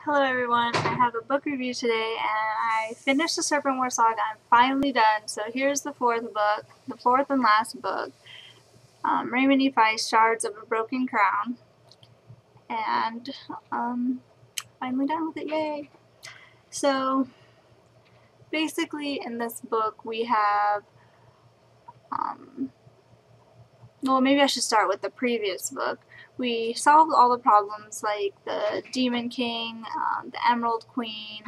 Hello everyone, I have a book review today and I finished the Serpentwar Saga. I'm finally done, so here's the fourth book, the fourth and last book. Raymond Feist, Shards of a Broken Crown. And finally done with it, yay! So basically in this book we have, well, maybe I should start with the previous book. We solved all the problems like the Demon King, the Emerald Queen.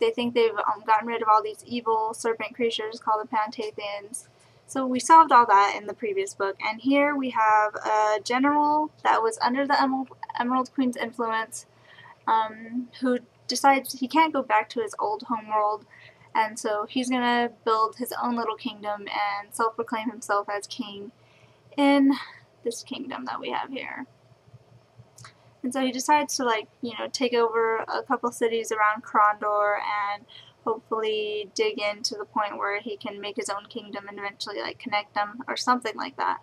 They think they've gotten rid of all these evil serpent creatures called the Pantathians. So we solved all that in the previous book, and here we have a general that was under the Emerald Queen's influence, who decides he can't go back to his old homeworld, and so he's gonna build his own little kingdom and self-proclaim himself as king in this kingdom that we have here. And so he decides to, take over a couple cities around Krondor and hopefully dig in to the point where he can make his own kingdom and eventually, connect them or something like that.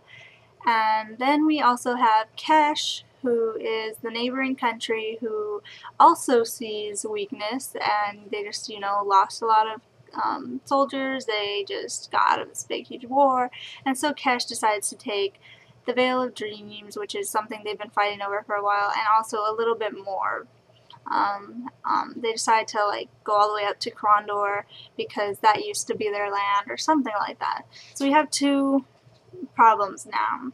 And then we also have Kesh, who is the neighboring country, who also sees weakness, and they just, lost a lot of soldiers. They just got out of this big, huge war. And so Kesh decides to take the Veil of Dreams, which is something they've been fighting over for a while, and also a little bit more. They decide to go all the way up to Krondor because that used to be their land or something like that. So we have two problems now.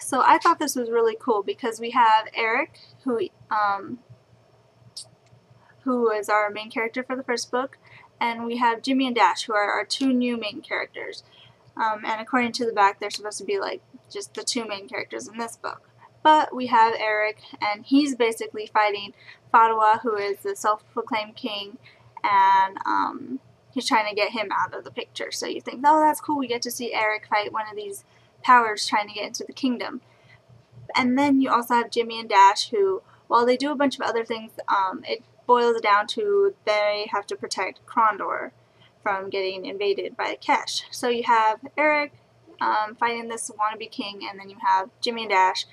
So I thought this was really cool because we have Eric, who is our main character for the first book, and we have Jimmy and Dash, who are our two new main characters. And according to the back, they're supposed to be just the two main characters in this book. But we have Eric, and he's basically fighting Fatwa, who is the self-proclaimed king, and he's trying to get him out of the picture. So you think, oh, that's cool, we get to see Eric fight one of these powers trying to get into the kingdom. And then you also have Jimmy and Dash, who, while they do a bunch of other things, it boils down to they have to protect Krondor from getting invaded by Kesh. So you have Eric fighting this wannabe king, and then you have Jimmy and Dash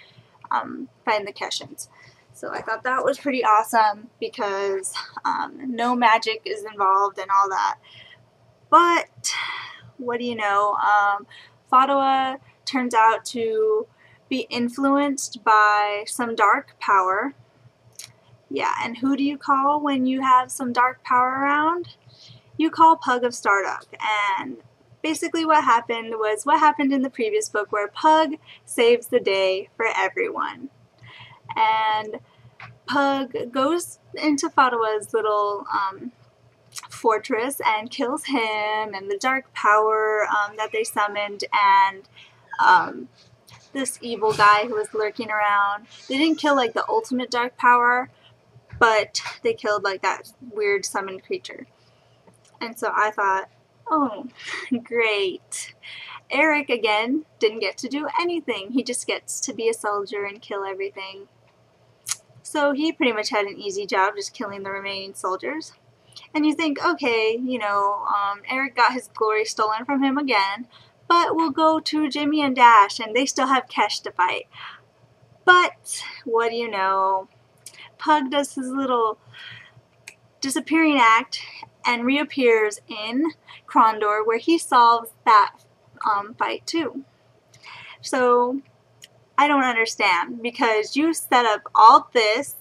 fighting the Keshians. So I thought that was pretty awesome because no magic is involved and all that. But what do you know? Fatwa turns out to be influenced by some dark power. Yeah, and who do you call when you have some dark power around? You call Pug of Stardock. And basically what happened was what happened in the previous book, where Pug saves the day for everyone. And Pug goes into Fatwa's little fortress and kills him and the dark power that they summoned, and this evil guy who was lurking around. They didn't kill the ultimate dark power, but they killed that weird summoned creature. And so I thought, oh, great. Eric, again, didn't get to do anything. He just gets to be a soldier and kill everything. So he pretty much had an easy job just killing the remaining soldiers. And you think, okay, Eric got his glory stolen from him again, but we'll go to Jimmy and Dash, and they still have Kesh to fight. But, what do you know? Pug does his little disappearing act and reappears in Krondor, where he solves that fight too. So I don't understand, because you set up all this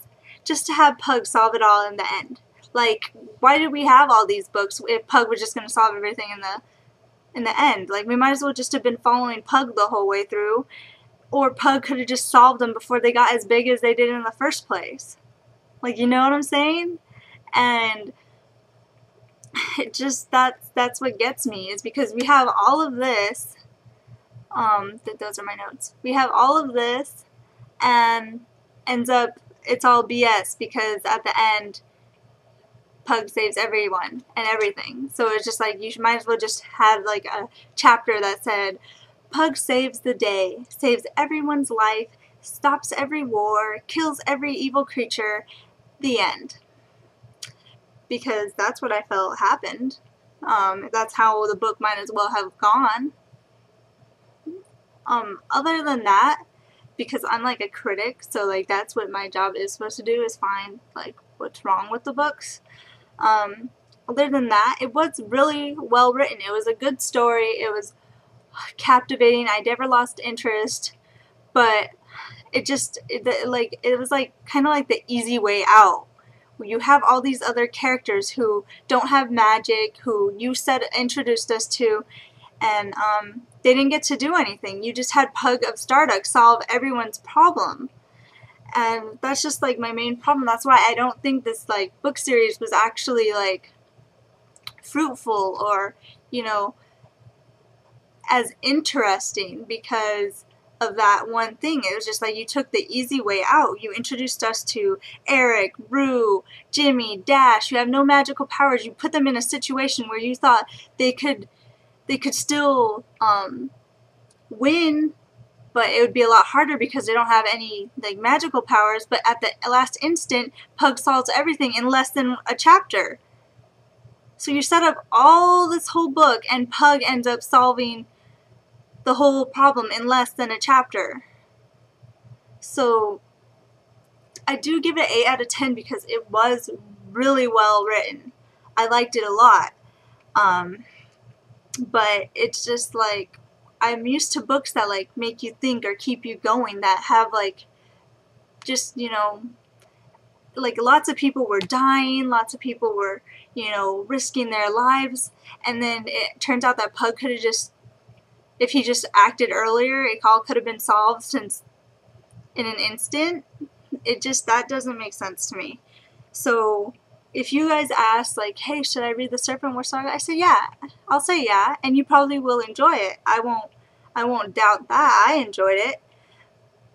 just to have Pug solve it all in the end. Why did we have all these books if Pug was just going to solve everything in the end? We might as well just have been following Pug the whole way through, or Pug could have just solved them before they got as big as they did in the first place. You know what I'm saying? And it just, that's what gets me, is because we have all of this, those are my notes, we have all of this, and ends up, it's all BS, because at the end, Pug saves everyone and everything. So it's just you might as well just have a chapter that said, Pug saves the day, saves everyone's life, stops every war, kills every evil creature, the end. Because that's what I felt happened. That's how the book might as well have gone. Other than that, because I'm like a critic, so like that's what my job is supposed to do, is find like what's wrong with the books. Other than that, it was really well written. It was a good story. It was captivating. I never lost interest, but it was like kind of like the easy way out. You have all these other characters who don't have magic, who you said introduced us to, and they didn't get to do anything. You just had Pug of Starduck solve everyone's problem. And that's just like my main problem. That's why I don't think this like book series was actually like fruitful or, you know, as interesting, because of that one thing. It was just like you took the easy way out. You introduced us to Eric, Rue, Jimmy, Dash, who have no magical powers. You put them in a situation where you thought they could still win, but it would be a lot harder because they don't have any like magical powers. But at the last instant, Pug solves everything in less than a chapter. So you set up all this whole book and Pug ends up solving the whole problem in less than a chapter. So I do give it 8 out of 10 because it was really well written. I liked it a lot. But it's just like, I'm used to books that like make you think or keep you going, that have like just, you know, like lots of people were dying, lots of people were, you know, risking their lives, and then it turns out that Pug could have just, if he just acted earlier, it all could have been solved since in an instant. It just, that doesn't make sense to me. So if you guys ask like, hey, should I read the Serpentwar Saga? I say yeah. I'll say yeah, and you probably will enjoy it. I won't doubt that. I enjoyed it.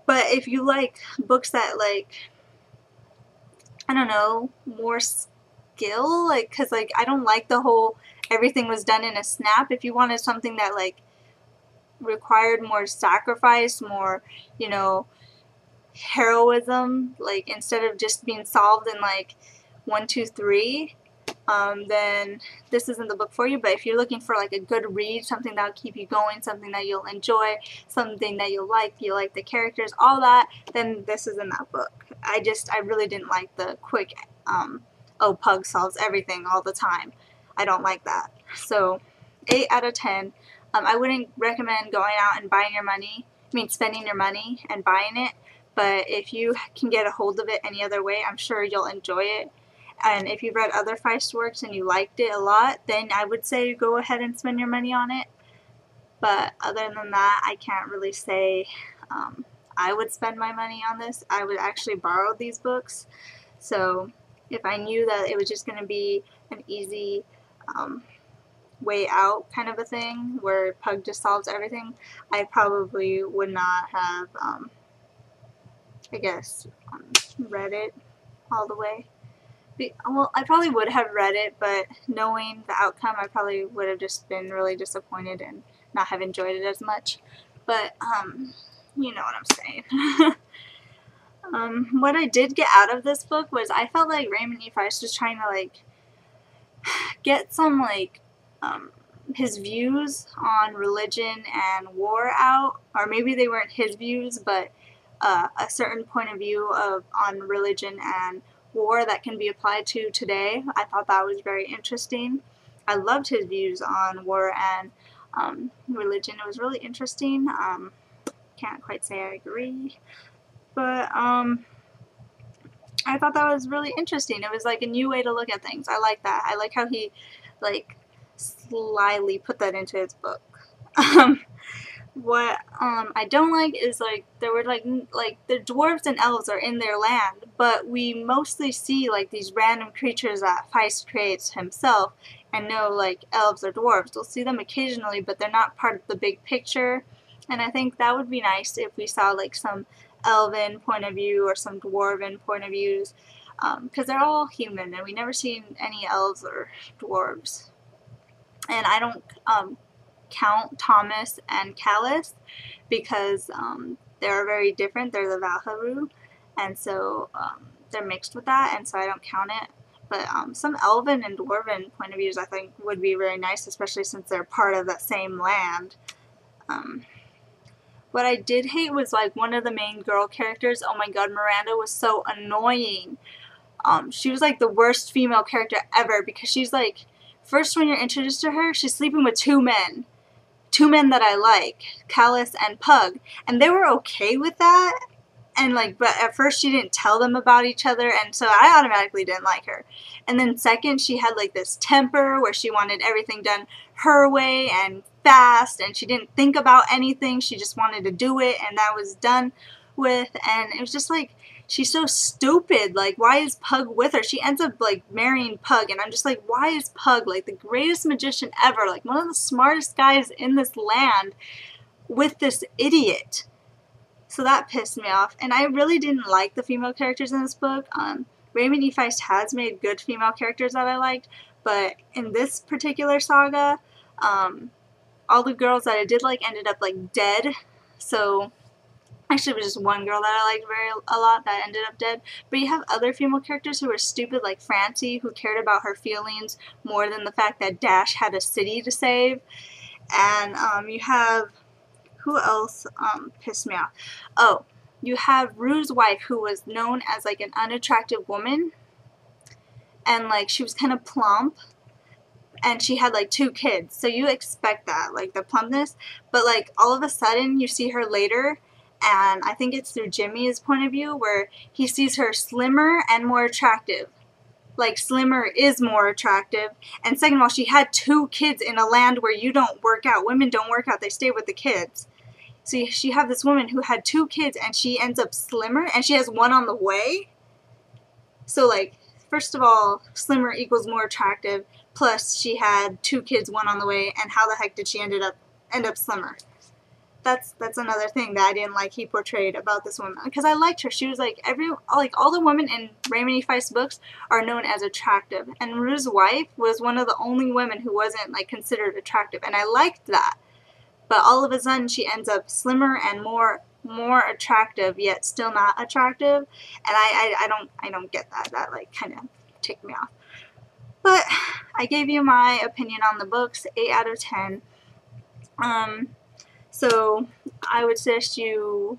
But if you like books that like, I don't know, more skill, like, cause like I don't like the whole everything was done in a snap. If you wanted something that like required more sacrifice, more, you know, heroism, like instead of just being solved in like 1, 2, 3, then this isn't the book for you. But if you're looking for like a good read, something that'll keep you going, something that you'll enjoy, something that you like the characters, all that, then this is in that book. I really didn't like the quick, oh, Pug solves everything all the time. I don't like that. So 8 out of 10. I wouldn't recommend going out and spending your money and buying it, but if you can get a hold of it any other way, I'm sure you'll enjoy it. And if you've read other Feist works and you liked it a lot, then I would say go ahead and spend your money on it. But other than that, I can't really say I would spend my money on this. I would actually borrow these books. So if I knew that it was just going to be an easy way out kind of a thing where Pug just solves everything, I probably would not have, I guess, read it all the way. Well, I probably would have read it, but knowing the outcome, I probably would have just been really disappointed and not have enjoyed it as much. But, you know what I'm saying. What I did get out of this book was I felt like Raymond E. Feist was trying to, like, get some, like, his views on religion and war out, or maybe they weren't his views, but a certain point of view on religion and war that can be applied to today. I thought that was very interesting. I loved his views on war and religion. It was really interesting. Can't quite say I agree, but I thought that was really interesting. It was like a new way to look at things. I like that. I like how he like slyly put that into his book. What I don't like is like there were like the dwarves and elves are in their land, but we mostly see like these random creatures that Feist creates himself, and no like elves or dwarves. We'll see them occasionally, but they're not part of the big picture. And I think that would be nice if we saw like some elven point of view or some dwarven point of views, because they're all human and we never see any elves or dwarves. And I don't count Thomas and Kaylah because they're very different. They're the Valharu, and so they're mixed with that, and so I don't count it. But some elven and dwarven point of views I think would be very nice, especially since they're part of that same land. What I did hate was like one of the main girl characters. Oh my god, Miranda was so annoying. She was like the worst female character ever because she's like, first when you're introduced to her, she's sleeping with two men. Two men that I like, Kaylah and Pug, and they were okay with that. And like, but at first she didn't tell them about each other, and so I automatically didn't like her. And then second, she had like this temper where she wanted everything done her way and fast, and she didn't think about anything. She just wanted to do it, and that was done with. And it was just like, she's so stupid. Like, why is Pug with her? She ends up like marrying Pug, and I'm just like, why is Pug like the greatest magician ever, like one of the smartest guys in this land, with this idiot? So that pissed me off, and I really didn't like the female characters in this book. Raymond E. Feist has made good female characters that I liked, but in this particular saga, all the girls that I did like ended up like dead. So actually it was just one girl that I liked a lot that ended up dead. But you have other female characters who were stupid, like Francie, who cared about her feelings more than the fact that Dash had a city to save. And you have, who else pissed me off? Oh, you have Rue's wife, who was known as like an unattractive woman, and like she was kind of plump, and she had like 2 kids, so you expect that, like the plumpness, but like all of a sudden you see her later, and I think it's through Jimmy's point of view, where he sees her slimmer and more attractive. Like, slimmer is more attractive, and second of all, she had 2 kids in a land where you don't work out. Women don't work out, they stay with the kids. So she have this woman who had 2 kids, and she ends up slimmer, and she has 1 on the way. So like, first of all, slimmer equals more attractive, plus she had 2 kids, 1 on the way, and how the heck did she end up slimmer? That's another thing that I didn't like he portrayed about this woman, because I liked her. She was like, all the women in Raymond E. Feist's books are known as attractive, and Rue's wife was one of the only women who wasn't like considered attractive, and I liked that. But all of a sudden she ends up slimmer and more attractive, yet still not attractive, and I don't get that. That like kind of ticked me off. But I gave you my opinion on the books, 8 out of 10. So I would suggest you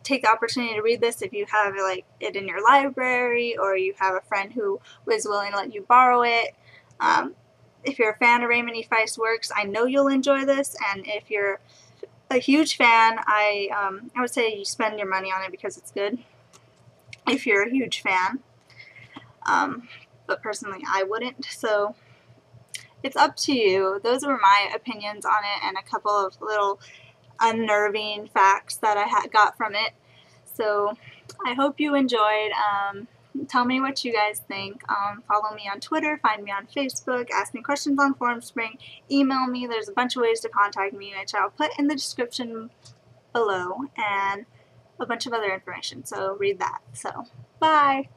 take the opportunity to read this if you have like it in your library, or you have a friend who was willing to let you borrow it. If you're a fan of Raymond E. Feist's works, I know you'll enjoy this, and if you're a huge fan, I would say you spend your money on it because it's good, if you're a huge fan. But personally, I wouldn't, so it's up to you. Those were my opinions on it, and a couple of little unnerving facts that I got from it. So I hope you enjoyed. Tell me what you guys think. Follow me on Twitter, find me on Facebook, ask me questions on Formspring, email me. There's a bunch of ways to contact me, which I'll put in the description below, and a bunch of other information. So read that. So, bye!